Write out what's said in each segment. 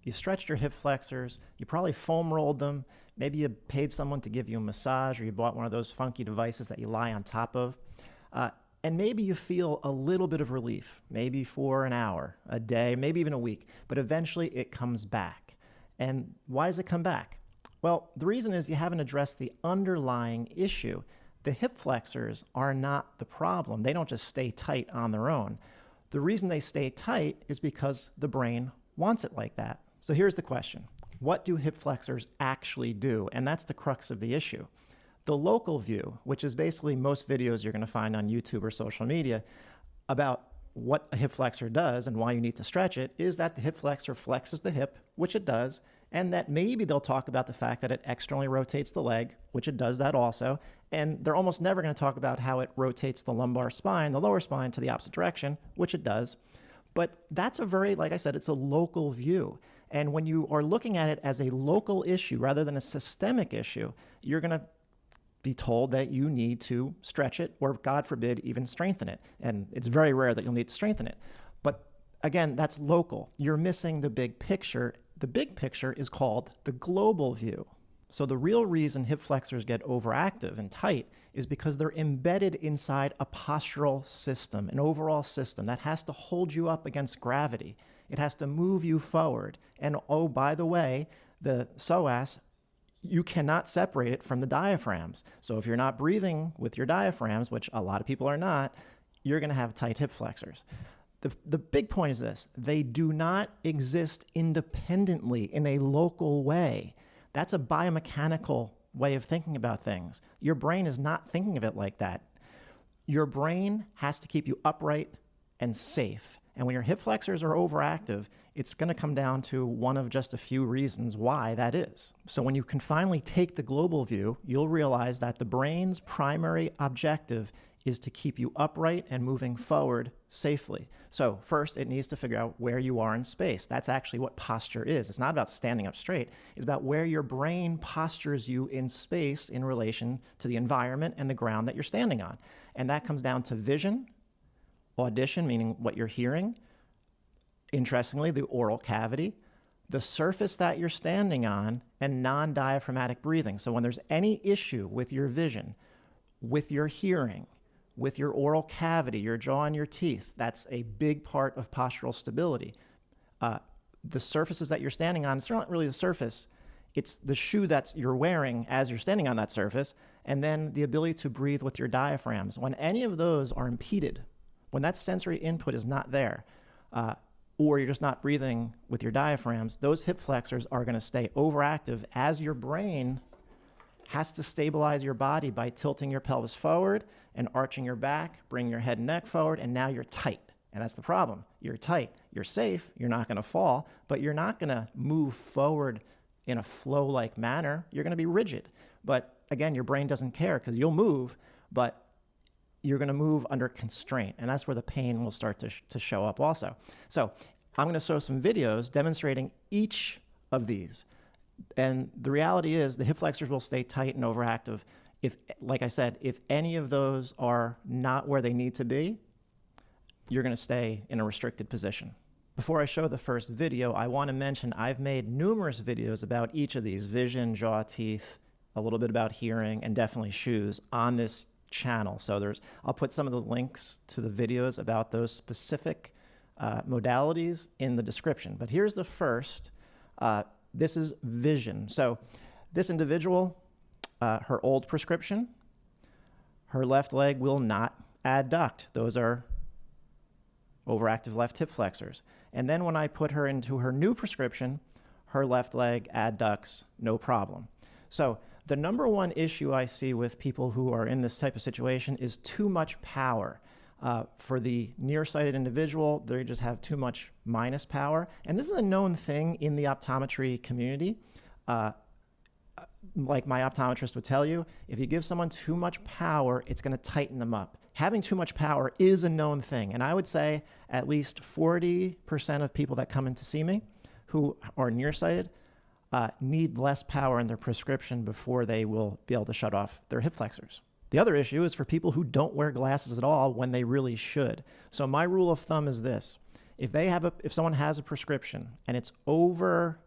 You stretched your hip flexors, you probably foam rolled them, maybe you paid someone to give you a massage, or you bought one of those funky devices that you lie on top of. And maybe you feel a little bit of relief, maybe for an hour, a day, maybe even a week, but eventually it comes back. And why does it come back? Well, the reason is you haven't addressed the underlying issue. The hip flexors are not the problem. They don't just stay tight on their own. The reason they stay tight is because the brain wants it like that. So here's the question. What do hip flexors actually do? And that's the crux of the issue. The local view, which is basically most videos you're going to find on YouTube or social media about what a hip flexor does and why you need to stretch it, is that the hip flexor flexes the hip, which it does, and that maybe they'll talk about the fact that it externally rotates the leg, which it does that also, and they're almost never going to talk about how it rotates the lumbar spine, the lower spine, to the opposite direction, which it does. But that's a very, like I said, it's a local view. And when you are looking at it as a local issue rather than a systemic issue, you're going to be told that you need to stretch it, or God forbid, even strengthen it. And it's very rare that you'll need to strengthen it. But again, that's local. You're missing the big picture. The big picture is called the global view. So the real reason hip flexors get overactive and tight is because they're embedded inside a postural system, an overall system that has to hold you up against gravity. It has to move you forward. And oh, by the way, the psoas, you cannot separate it from the diaphragms. So if you're not breathing with your diaphragms, which a lot of people are not, you're going to have tight hip flexors. The big point is this: they do not exist independently in a local way. That's a biomechanical way of thinking about things. Your brain is not thinking of it like that. Your brain has to keep you upright and safe. And when your hip flexors are overactive, it's going to come down to one of just a few reasons why that is. So when you can finally take the global view, you'll realize that the brain's primary objective is to keep you upright and moving forward safely. So first, it needs to figure out where you are in space. That's actually what posture is. It's not about standing up straight. It's about where your brain postures you in space in relation to the environment and the ground that you're standing on. And that comes down to vision, audition, meaning what you're hearing, interestingly, the oral cavity, the surface that you're standing on, and non-diaphragmatic breathing. So when there's any issue with your vision, with your hearing, with your oral cavity, your jaw and your teeth, that's a big part of postural stability. The surfaces that you're standing on, it's not really the surface, it's the shoe that you're wearing as you're standing on that surface, and then the ability to breathe with your diaphragms. When any of those are impeded, when that sensory input is not there, or you're just not breathing with your diaphragms, those hip flexors are going to stay overactive as your brain has to stabilize your body by tilting your pelvis forward and arching your back, bring your head and neck forward, and now you're tight. And that's the problem. You're tight. You're safe. You're not going to fall, but you're not going to move forward in a flow-like manner. You're going to be rigid. But again, your brain doesn't care because you'll move, but you're going to move under constraint, and that's where the pain will start to show up also. So I'm going to show some videos demonstrating each of these. And the reality is the hip flexors will stay tight and overactive if, like I said, if any of those are not where they need to be, you're going to stay in a restricted position. Before I show the first video, I want to mention I've made numerous videos about each of these: vision, jaw, teeth, a little bit about hearing, and definitely shoes on this channel. So I'll put some of the links to the videos about those specific modalities in the description. But here's the first. This is vision. So this individual, her old prescription, her left leg will not adduct. Those are overactive left hip flexors. And then when I put her into her new prescription, her left leg adducts, no problem. So the number one issue I see with people who are in this type of situation is too much power. For the nearsighted individual, they just have too much minus power. And this is a known thing in the optometry community. Like my optometrist would tell you, if you give someone too much power, it's going to tighten them up. Having too much power is a known thing. And I would say at least 40% of people that come in to see me who are nearsighted need less power in their prescription before they will be able to shut off their hip flexors. The other issue is for people who don't wear glasses at all when they really should. So my rule of thumb is this: if someone has a prescription and it's over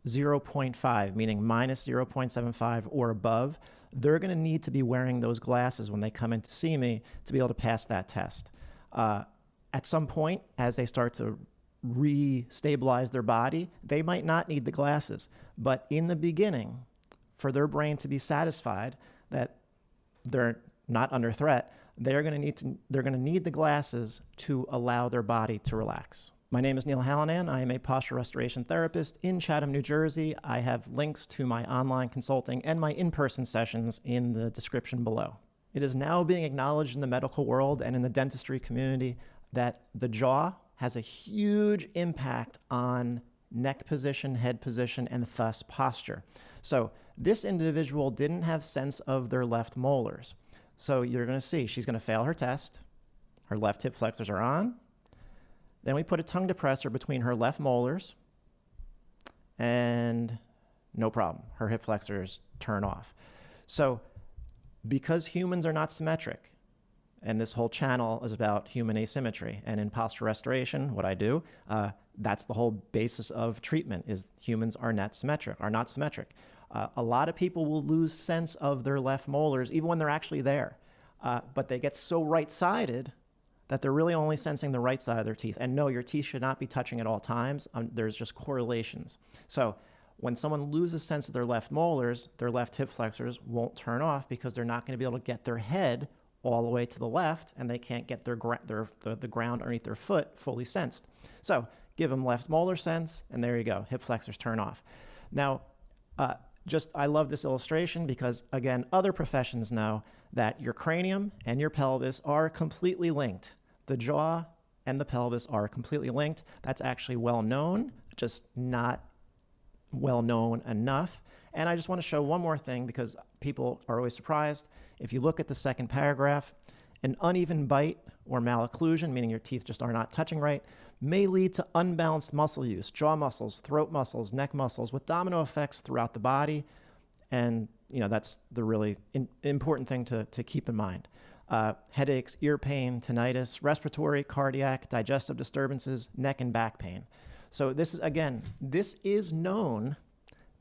0.5, meaning minus 0.75 or above, they're going to need to be wearing those glasses when they come in to see me to be able to pass that test. At some point, as they start to re-stabilize their body, they might not need the glasses. But in the beginning, for their brain to be satisfied that they're not under threat, they're going to need the glasses to allow their body to relax. My name is Neil Hallinan. I am a postural restoration therapist in Chatham, New Jersey. I have links to my online consulting and my in-person sessions in the description below. It is now being acknowledged in the medical world and in the dentistry community that the jaw has a huge impact on neck position, head position, and thus posture. So this individual didn't have sense of their left molars. So you're going to see she's going to fail her test. Her left hip flexors are on. Then we put a tongue depressor between her left molars, and no problem. Her hip flexors turn off. So because humans are not symmetric, and this whole channel is about human asymmetry, and in postural restoration, what I do, that's the whole basis of treatment, is humans are not symmetric. A lot of people will lose sense of their left molars even when they're actually there, but they get so right-sided that they're really only sensing the right side of their teeth. And no, your teeth should not be touching at all times. There's just correlations. So when someone loses sense of their left molars, their left hip flexors won't turn off because they're not going to be able to get their head all the way to the left, and they can't get the ground underneath their foot fully sensed. So give them left molar sense, and there you go. Hip flexors turn off. Now, I love this illustration because, again, other professions know that your cranium and your pelvis are completely linked. The jaw and the pelvis are completely linked. That's actually well known, just not well known enough. And I just want to show one more thing because people are always surprised. If you look at the second paragraph, an uneven bite or malocclusion, meaning your teeth just are not touching right, may lead to unbalanced muscle use, jaw muscles, throat muscles, neck muscles, with domino effects throughout the body. And that's the really important thing to keep in mind. Headaches, ear pain, tinnitus, respiratory, cardiac, digestive disturbances, neck and back pain. So this is known,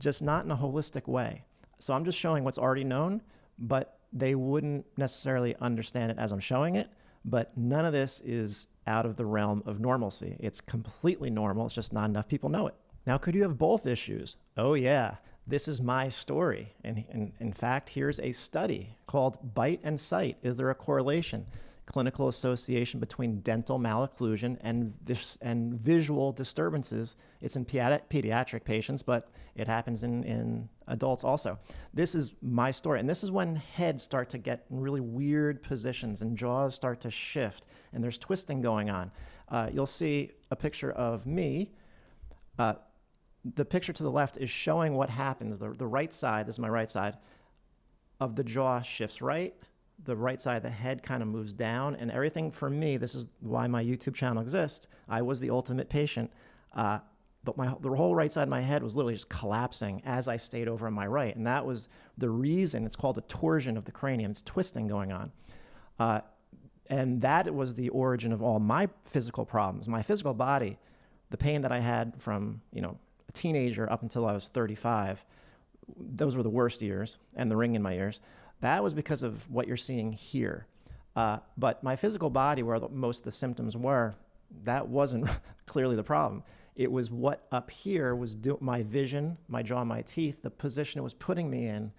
just not in a holistic way. So I'm just showing what's already known, but they wouldn't necessarily understand it as I'm showing it. But none of this is out of the realm of normalcy. It's completely normal. It's just not enough people know it. Now, could you have both issues? Oh, yeah. This is my story. And in fact, here's a study called Bite and Sight. Is there a correlation? Clinical association between dental malocclusion and visual disturbances. It's in pediatric patients, but it happens in adults also. This is my story. And this is when heads start to get in really weird positions and jaws start to shift and there's twisting going on. You'll see a picture of me. The picture to the left is showing what happens. The right side, this is my right side, of the jaw shifts right. The right side of the head kind of moves down, and everything for me, this is why my YouTube channel exists. I was the ultimate patient. But the whole right side of my head was literally just collapsing as I stayed over on my right. And that was the reason. It's called a torsion of the cranium. It's twisting going on. And that was the origin of all my physical problems. My physical body, the pain that I had from, a teenager up until I was 35, those were the worst years, and the ring in my ears. That was because of what you're seeing here. But my physical body, where most of the symptoms were, that wasn't clearly the problem. It was what up here was my vision, my jaw, my teeth, the position it was putting me in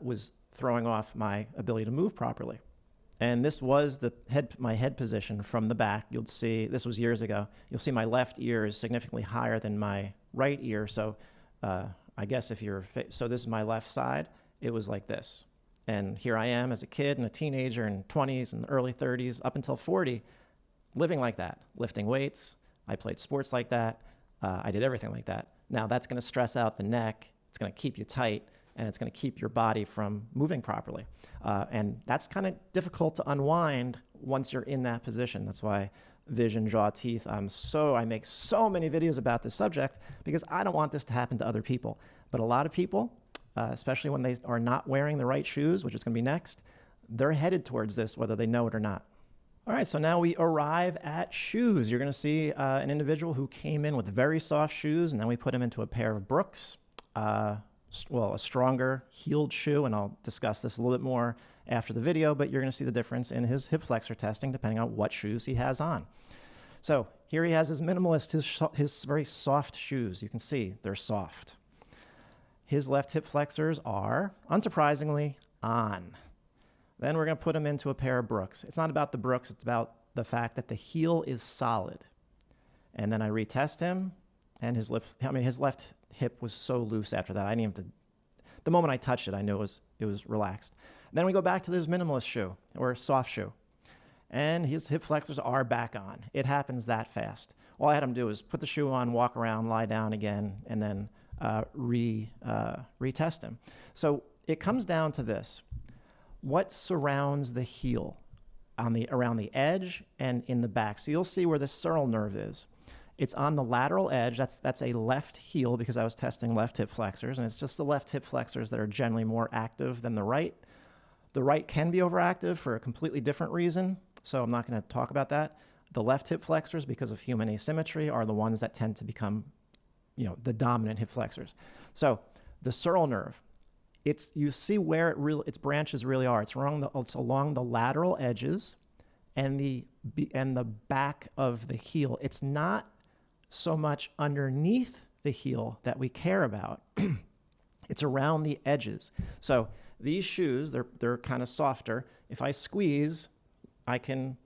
was throwing off my ability to move properly. And this was my head position from the back. You'll see, this was years ago, you'll see my left ear is significantly higher than my right ear. So I guess so this is my left side, it was like this. And here I am as a kid and a teenager in 20s and early 30s up until 40, living like that, lifting weights. I played sports like that. I did everything like that. Now that's going to stress out the neck. It's going to keep you tight, and it's going to keep your body from moving properly. And that's kind of difficult to unwind once you're in that position. That's why vision, jaw, teeth, I make so many videos about this subject because I don't want this to happen to other people. But a lot of people, especially when they are not wearing the right shoes, which is going to be next, they're headed towards this, whether they know it or not. All right, so now we arrive at shoes. You're going to see an individual who came in with very soft shoes, and then we put him into a pair of Brooks, a stronger heeled shoe, and I'll discuss this a little bit more after the video, but you're going to see the difference in his hip flexor testing depending on what shoes he has on. So here he has his Minimalist, his very soft shoes. You can see they're soft. His left hip flexors are, unsurprisingly, on. Then we're going to put him into a pair of Brooks. It's not about the Brooks, it's about the fact that the heel is solid. And then I retest him, and his left hip was so loose after that. I didn't even the moment I touched it, I knew it was relaxed. Then we go back to this Minimalist shoe, or soft shoe. And his hip flexors are back on. It happens that fast. All I had him do is put the shoe on, walk around, lie down again, and then retest him. So it comes down to this. What surrounds the heel around the edge and in the back? So you'll see where the sural nerve is. It's on the lateral edge. That's a left heel because I was testing left hip flexors, and it's just the left hip flexors that are generally more active than the right. The right can be overactive for a completely different reason, so I'm not going to talk about that. The left hip flexors, because of human asymmetry, are the ones that tend to become, the dominant hip flexors. So the sural nerve. You see where its branches really are. It's along the lateral edges and the back of the heel. It's not so much underneath the heel that we care about. It's around the edges. So these shoes, they're kind of softer. If I squeeze, I can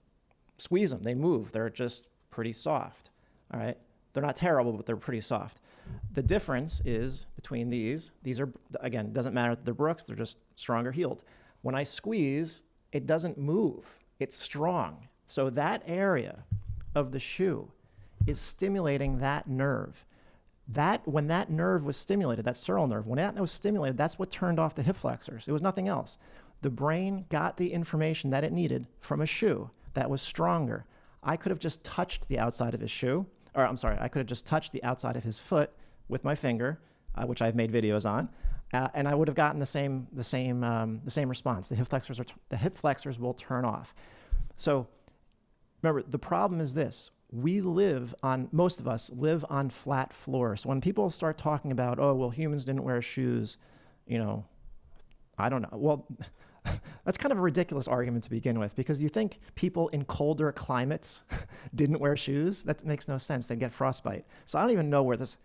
squeeze them. They move. They're just pretty soft. All right? They're not terrible, but they're pretty soft. The difference is between these are, again, doesn't matter if they're Brooks, they're just stronger heeled. When I squeeze, it doesn't move. It's strong. So that area of the shoe is stimulating that nerve. When that nerve was stimulated, that sural nerve, when that was stimulated, that's what turned off the hip flexors. It was nothing else. The brain got the information that it needed from a shoe that was stronger. I could have just touched the outside of his shoe, I could have just touched the outside of his foot with my finger, which I've made videos on, and I would have gotten the same response. The hip flexors will turn off. So remember, the problem is this. Most of us live on flat floors. So when people start talking about, oh, well, humans didn't wear shoes, I don't know. Well, that's kind of a ridiculous argument to begin with, because you think people in colder climates didn't wear shoes? That makes no sense. They'd get frostbite. So I don't even know where this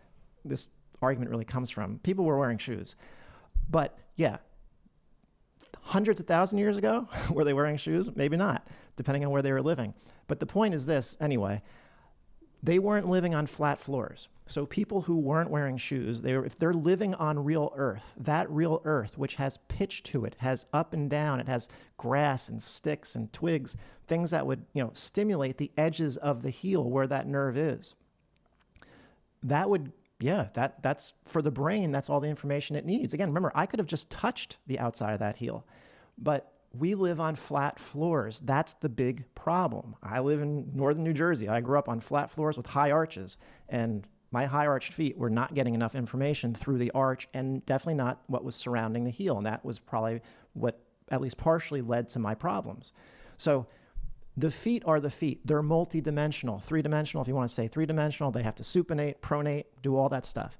argument really comes from. People were wearing shoes. But yeah, hundreds of thousands of years ago, were they wearing shoes? Maybe not, depending on where they were living. But the point is this, anyway, they weren't living on flat floors. So people who weren't wearing shoes, if they're living on real earth, that real earth, which has pitch to it, has up and down, it has grass and sticks and twigs, things that would, stimulate the edges of the heel where that nerve is. That's for the brain, that's all the information it needs. Again, remember, I could have just touched the outside of that heel, but we live on flat floors. That's the big problem. I live in northern New Jersey. I grew up on flat floors with high arches, and my high arched feet were not getting enough information through the arch, and definitely not what was surrounding the heel. And that was probably what at least partially led to my problems. So the feet are the feet. They're multi-dimensional, three-dimensional, if you want to say three-dimensional. They have to supinate, pronate, do all that stuff.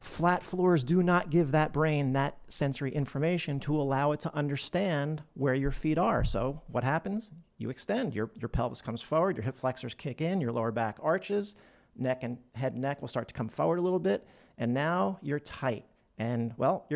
Flat floors do not give that brain that sensory information to allow it to understand where your feet are. So what happens? You extend. Your pelvis comes forward, your hip flexors kick in, your lower back arches, neck and neck will start to come forward a little bit, and now you're tight. And well,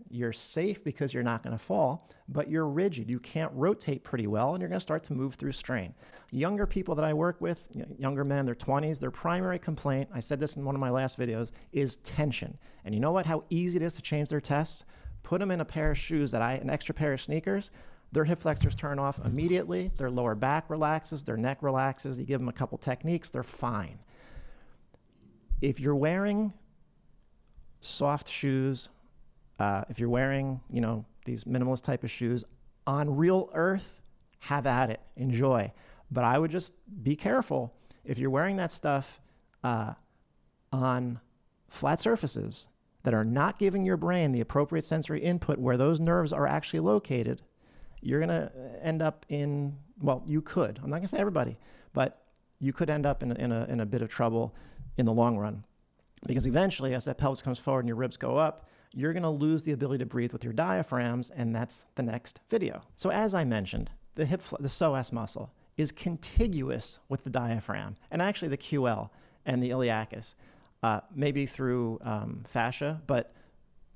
you're safe because you're not going to fall, but you're rigid. You can't rotate pretty well, and you're going to start to move through strain. Younger people that I work with, younger men in their 20s, their primary complaint, I said this in one of my last videos, is tension. And you know what? How easy it is to change their tests? Put them in a pair of shoes an extra pair of sneakers. Their hip flexors turn off immediately. Their lower back relaxes. Their neck relaxes. You give them a couple techniques, they're fine. If you're wearing soft shoes, if you're wearing, these minimalist type of shoes on real earth, have at it, enjoy. But I would just be careful if you're wearing that stuff on flat surfaces that are not giving your brain the appropriate sensory input where those nerves are actually located. you're going to end up in, well, you could, I'm not going to say everybody, but you could end up in a bit of trouble in the long run. Because eventually, as that pelvis comes forward and your ribs go up, you're going to lose the ability to breathe with your diaphragms, and that's the next video. So as I mentioned, the psoas muscle is contiguous with the diaphragm, and actually the QL and the iliacus, maybe through fascia, but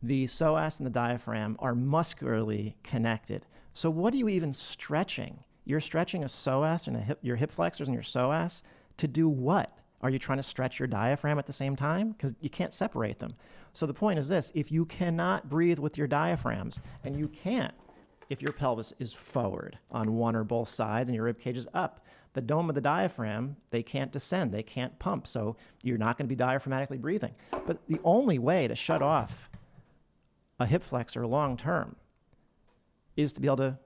the psoas and the diaphragm are muscularly connected. So what are you even stretching? You're stretching a psoas and your hip flexors and your psoas to do what? Are you trying to stretch your diaphragm at the same time? Because you can't separate them. So the point is this: if you cannot breathe with your diaphragms, and you can't if your pelvis is forward on one or both sides and your rib cage is up, the dome of the diaphragm, they can't descend, they can't pump, so you're not going to be diaphragmatically breathing. But the only way to shut off a hip flexor long term is to be able to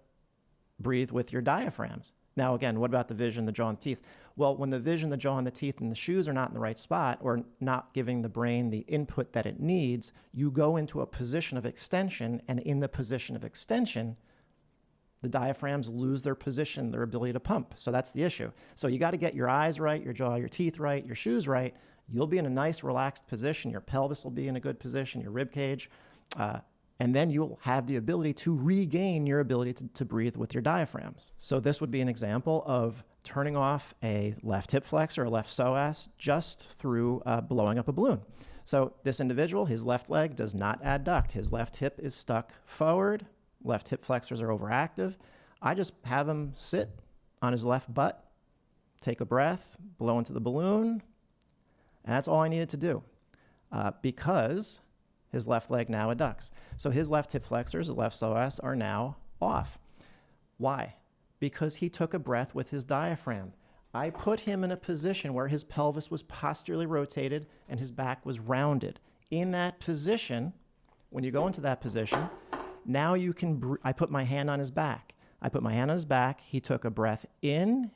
breathe with your diaphragms. Now, again, what about the vision, the jaw, and the teeth? Well, when the vision, the jaw, and the teeth, and the shoes are not in the right spot, or not giving the brain the input that it needs, you go into a position of extension, and in the position of extension, the diaphragms lose their position, their ability to pump. So that's the issue. So you got to get your eyes right, your jaw, your teeth right, your shoes right. You'll be in a nice, relaxed position. Your pelvis will be in a good position, your rib cage, and then you'll have the ability to regain your ability to breathe with your diaphragms. So this would be an example of turning off a left hip flexor or a left psoas just through blowing up a balloon. So this individual, his left leg does not adduct. His left hip is stuck forward. Left hip flexors are overactive. I just have him sit on his left butt, take a breath, blow into the balloon, and that's all I needed to do because his left leg now adducts. So his left hip flexors, his left psoas are now off. Why? Because he took a breath with his diaphragm. I put him in a position where his pelvis was posteriorly rotated and his back was rounded. In that position, when you go into that position, now you can, I put my hand on his back. I put my hand on his back. He took a breath in.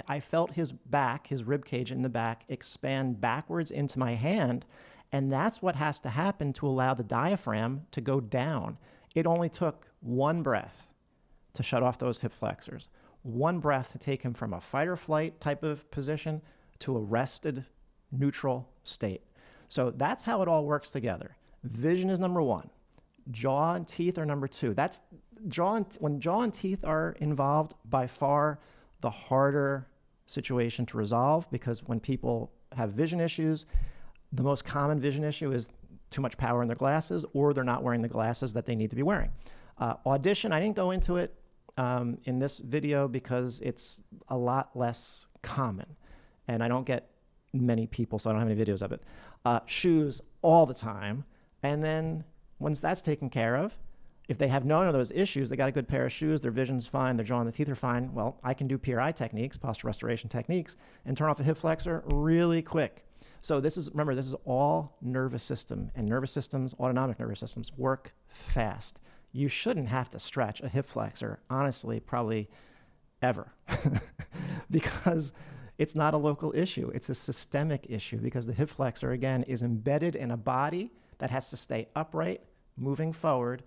I felt his back, his rib cage in the back, expand backwards into my hand. And that's what has to happen to allow the diaphragm to go down. It only took one breath to shut off those hip flexors. One breath to take him from a fight or flight type of position to a rested, neutral state. So that's how it all works together. Vision is number one. Jaw and teeth are number two. When jaw and teeth are involved, by far the harder situation to resolve, because when people have vision issues, the most common vision issue is too much power in their glasses, or they're not wearing the glasses that they need to be wearing. Audition, I didn't go into it in this video because it's a lot less common, and I don't get many people, so I don't have any videos of it. Shoes all the time, and then once that's taken care of, if they have none of those issues, they got a good pair of shoes, their vision's fine, their jaw and the teeth are fine, well, I can do PRI techniques, postural restoration techniques, and turn off a hip flexor really quick. So remember, this is all nervous system, and nervous systems, autonomic nervous systems, work fast. You shouldn't have to stretch a hip flexor, honestly, probably ever, because it's not a local issue. It's a systemic issue, because the hip flexor, again, is embedded in a body that has to stay upright, moving forward,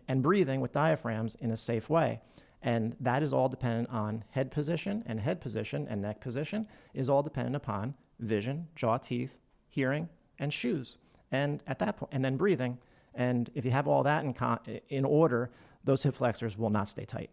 and breathing with diaphragms in a safe way. And that is all dependent on head position, and neck position is all dependent upon vision, jaw, teeth, hearing, and shoes. And at that point, and then breathing. And if you have all that in order, those hip flexors will not stay tight.